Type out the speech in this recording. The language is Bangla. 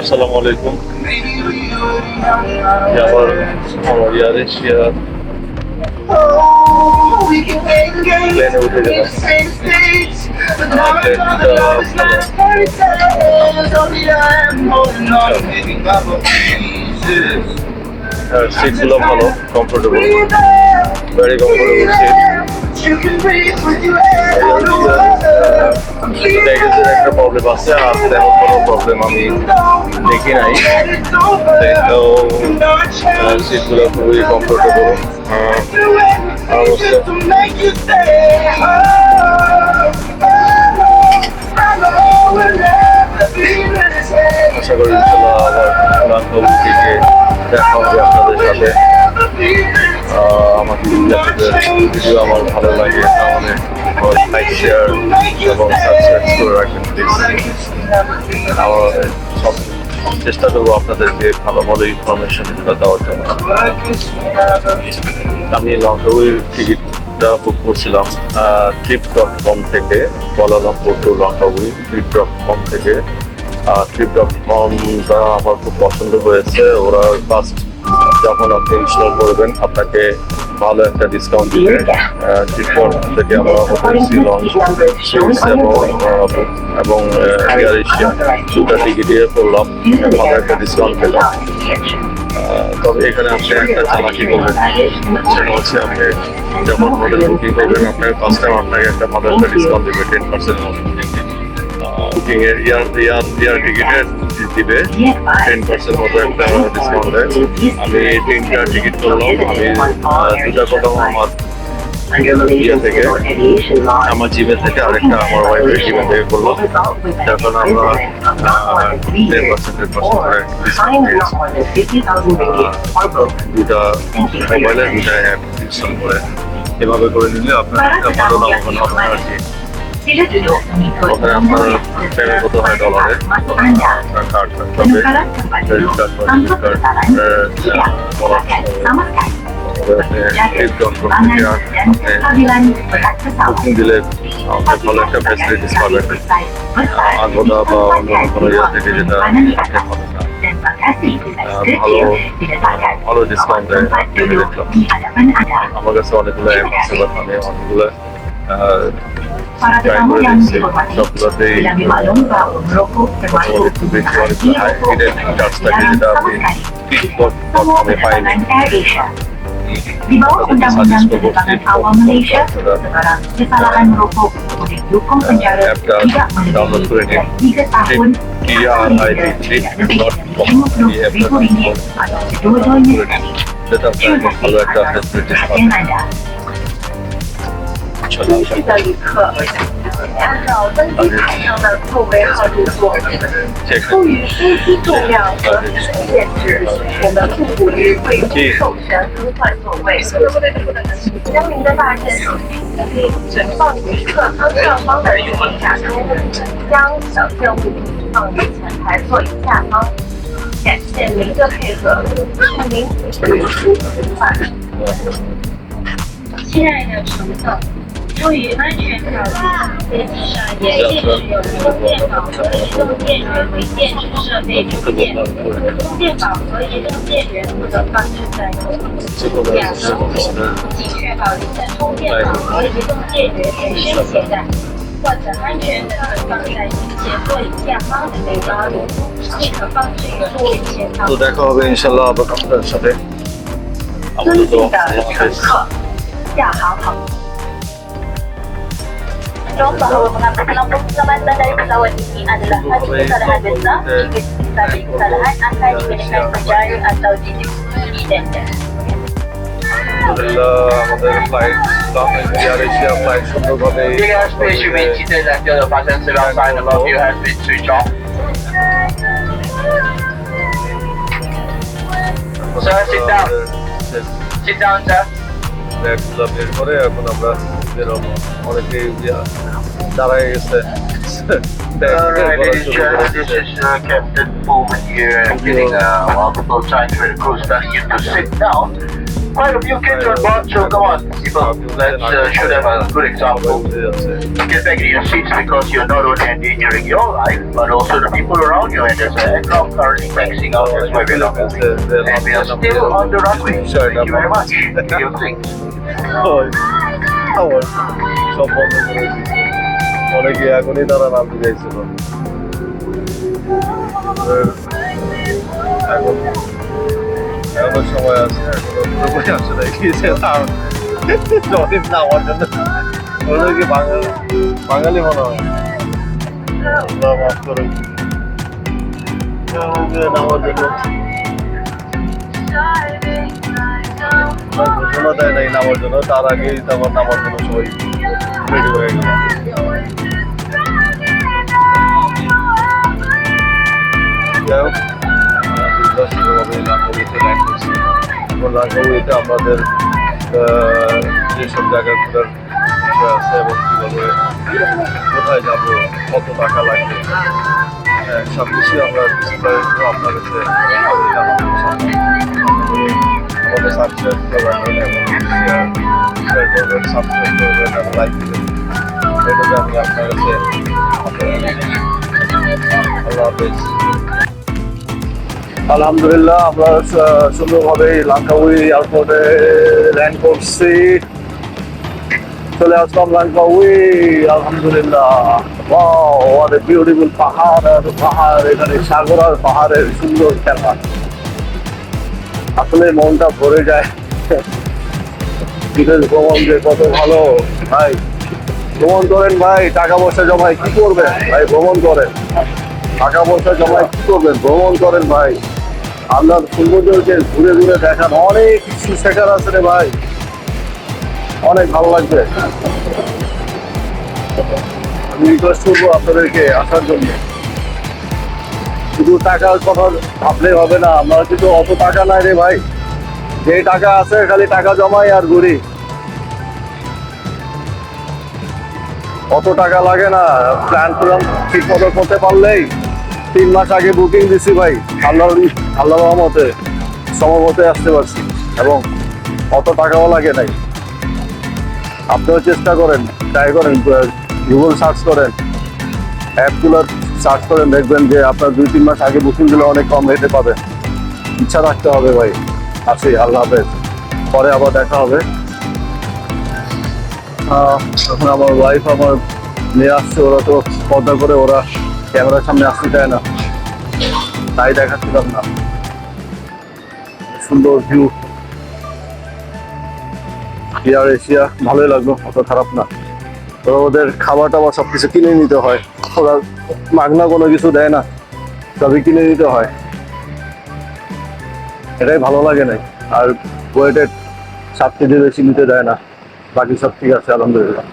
আসসালামু আলাইকুম। আবার আমার এশিয়া প্লেনে উঠে গেলাম। সিটগুলো ভালো, কমফোর্টেবল, ভেরি কমফোর্টেবল সিট। ব্যাগেজের একটা প্রবলেম আছে, আর তেমন কোনো প্রবলেম আমি দেখি নাই। তো সিটগুলো খুবই কমফোর্টেবল অবস্থা। আশা করি ইনশাল্লাহ আবার বান্ধব থেকে দেখা হবে আপনাদের সাথে। আমার ভিডিও আমার ভালো লাগে তাহলে লাইক, শেয়ার এবং সাবস্ক্রাইব করে রাখবেন প্লিজ। আমার সব চেষ্টা করবো আপনাদেরকে ভালো ভালো ইনফরমেশন দেওয়ার জন্য। আমি লংকাউইর টিকিটটা বুক করছিলাম trip.com থেকে, কুয়ালালামপুর টু লংকাউই trip.com থেকে। trip.comটা আমার খুব পছন্দ হয়েছে। ওরা ফার্স্ট যখন আপনি ইনস্টল করবেন আপনাকে ভালো একটা ডিসকাউন্ট দিবে। trip.com থেকে আমরা হোটেল শিলং, সুইস এবং এয়ার এশিয়া দুটা টিকিটে করলাম, ভালো একটা ডিসকাউন্ট পেলাম। তবে এখানে আপনি একটা চালাকি করবেন, সেটা হচ্ছে আপনি যখন হোটেল বুকিং করবেন আপনার ফার্স্ট টাইম আপনাকে একটা ভালো একটা ডিসকাউন্ট দেবে 10% মতো। বুকিং এর ইয়ার টিকিটের দিবে 10% মতো একটা ডিসকাউন্ট দেয়। আমি 3টা টিকিট করলাম, আমি 2টা করলাম আমার ইয়ে থেকে, আমার জিমে থেকে, আরেকটা আমার ওয়াইফের জিমে থেকে করলাম। যখন আমরা 10% করে ডিসকাউন্ট পেয়েছি। 2টা মোবাইলের 2টা অ্যাপ ইনস্টল করে এভাবে করে নিলে আপনার একটা ভালো লাভবান হবে আর কি। ওখানে আপনার পেমেন্ট করতে হয় ডলারে, আপনার কার্ড থাকতে হবে, ক্রেডিট কার্ড বা ডেবিট কার্ড। বুকিং দিলে আপনি ভালো একটা ফ্যাসিলিটিস পাবেন, আগোদা বা অন্য কোনো ইয়ে থেকে যেটা আপনি পাবেন না। ভালো ডিসকাউন্ট দেয় দেখলাম। আমার কাছে অনেকগুলো অ্যাপ আছে, বাট আমি অনেকগুলো ট্রাই করে দেখছি, সবগুলোতেই একটু বেশি অনেকগুলো হাই হিডেন চার্জ থাকে যেটা আপনি আমি পাইনি। Di bawah Undang-Undang Perdagangan Awam Malaysia, kesalahan merokok didukung penjara tidak melebihi 3 tahun RM50,000 pada kedua-duanya. Terima kasih atas perhatian Anda. 真实的旅客按照登机牌上的座位号入座，出于飞机重量和人数限制，我们不鼓励未经授权更换座位。将您的大件手机存放于客舱上方的行李架中，将小件物品放于前排座椅下方。感谢您的配合，祝您旅途愉快。亲爱的乘客，出于安全考虑，飞机上严禁使用充电宝和移动电源为电子设备充电。充电宝和移动电源不得放置在头部、两侧，请确保您的充电宝和移动电源随身携带，或者安全地存放在您前座椅下方的背包里，亦可放置于座位前方。তো দেখা হবে ইনশাল্লাহ আবার আপনাদের সাথে।尊敬的乘客，下航好。bahwa mengambil keselamatan dari pesawat ini adalah satu kesalahan besar. Jika disebabkan kesalahan akan dikenakan penjara atau didenda. আলহামদুলিল্লাহ আমাদের ফ্লাইট এয়ার এশিয়া ফ্লাইট সুন্দরভাবে ব্যাগগুলো বের করে এখন আমরা বেরোবো। অনেকেই দাঁড়ায় গেছে। Ladies and gentlemen, this is Captain Pullman here, getting multiple signs for the crew telling you to sit down quite a few kids on board, so come on, people, let's show them a good example. Get back in your seats because you're not only endangering your life, but also the people around you. And there's an aircraft currently taxiing out, that's why we're not moving. And we are still on the runway. Thank you very much. Do your thing. আমার সব বন্ধ করে দিচ্ছে অনেকে এখনই তারা নামতে চাইছিল এখন এখনো সময় আছে এখনো বসে আসে না গিয়েছে জলের নামার জন্য ওগুলো কি বাঙালি মনে হয় আল্লাহ মাফ করুন নামার জন্য ঘোষণা দেয় নাই নামার জন্য তার আগেই তারপর নামার জন্য সবাই রেডি হয়ে গেল যাই হোক সুন্দরভাবে লাঙ্কাউইতে ল্যান্ড করছি এবং লাঙ্কাউইতে আমাদের যেসব জায়গা ঘোরার বিষয় আছে এবং কীভাবে কোথায় যাবো কত টাকা লাগবে সব কিছুই আমরা বিস্তারিত আপনার কাছে আমাদের সাবস্ক্রাইব করবেন এবং শেয়ার করবেন সাবস্ক্রাইব করবেন এবং লাইক দেবেন এটাতে আমি আপনার কাছে আল্লাহ হাফেজ আলহামদুলিল্লাহ আমরা সুন্দরভাবে লাঙ্কাউই এয়ারপোর্টে ল্যান্ড করছি চলে আসলাম লাঙ্কাউই আলহামদুলিল্লাহ ওয়াও what a beautiful পাহাড় আর পাহাড় এখানে সাগর আর পাহাড়ের সুন্দর খেলা আসলে মনটা ভরে যায় বিদেশ ভ্রমণ যে কত ভালো ভাই ভ্রমণ করেন ভাই টাকা পয়সা জমায় কি করবেন ভাই ভ্রমণ করেন টাকা পয়সা জমায় কি করবেন ভ্রমণ করেন ভাই আল্লাহর সৌন্দর্যকে ঘুরে ঘুরে দেখান অনেক কিছু শেখার আছে রে ভাই অনেক ভালো লাগবে আমি রিকোয়েস্ট করবো আপনাদেরকে আসার জন্য শুধু টাকার কথা ভাবলেই হবে না আমরা কিন্তু অত টাকা নাই রে ভাই যে টাকা আছে খালি টাকা জমাই আর ঘুরি অত টাকা লাগে না প্ল্যান প্রোগ্রাম ঠিক মতো করতে পারলেই 3 মাস আগে বুকিং দিছি ভাই আল্লাহ রহমতে সমমতে আসতে পারছি এবং অত টাকাও লাগে নাই আপনিও চেষ্টা করেন ট্রাই করেন গুগল সার্চ করেন অ্যাপগুলো সার্চ করেন দেখবেন যে আপনার 2-3 মাস আগে বুকিং দিলে অনেক কম রেটে পাবেন ইচ্ছা রাখতে হবে ভাই আসি আল্লাহ হাফেজ পরে আবার দেখা হবে তখন আমার ওয়াইফ আমার নিয়ে আসছে ওরা তো পর্দা করে ওরা ক্যামেরার সামনে আসতে চায় না তাই দেখাচ্ছিলাম না সুন্দর ভিউ এয়ার এশিয়া ভালোই লাগলো অত খারাপ না তো ওদের খাবার টাবার সব কিছু কিনে নিতে হয় ওরা মাগনা কোনো কিছু দেয় না সবই কিনে নিতে হয় এটাই ভালো লাগে নাই আর ওয়েটের 7 কেজি বেশি নিতে দেয় না বাকি সব ঠিক আছে আলহামদুলিল্লাহ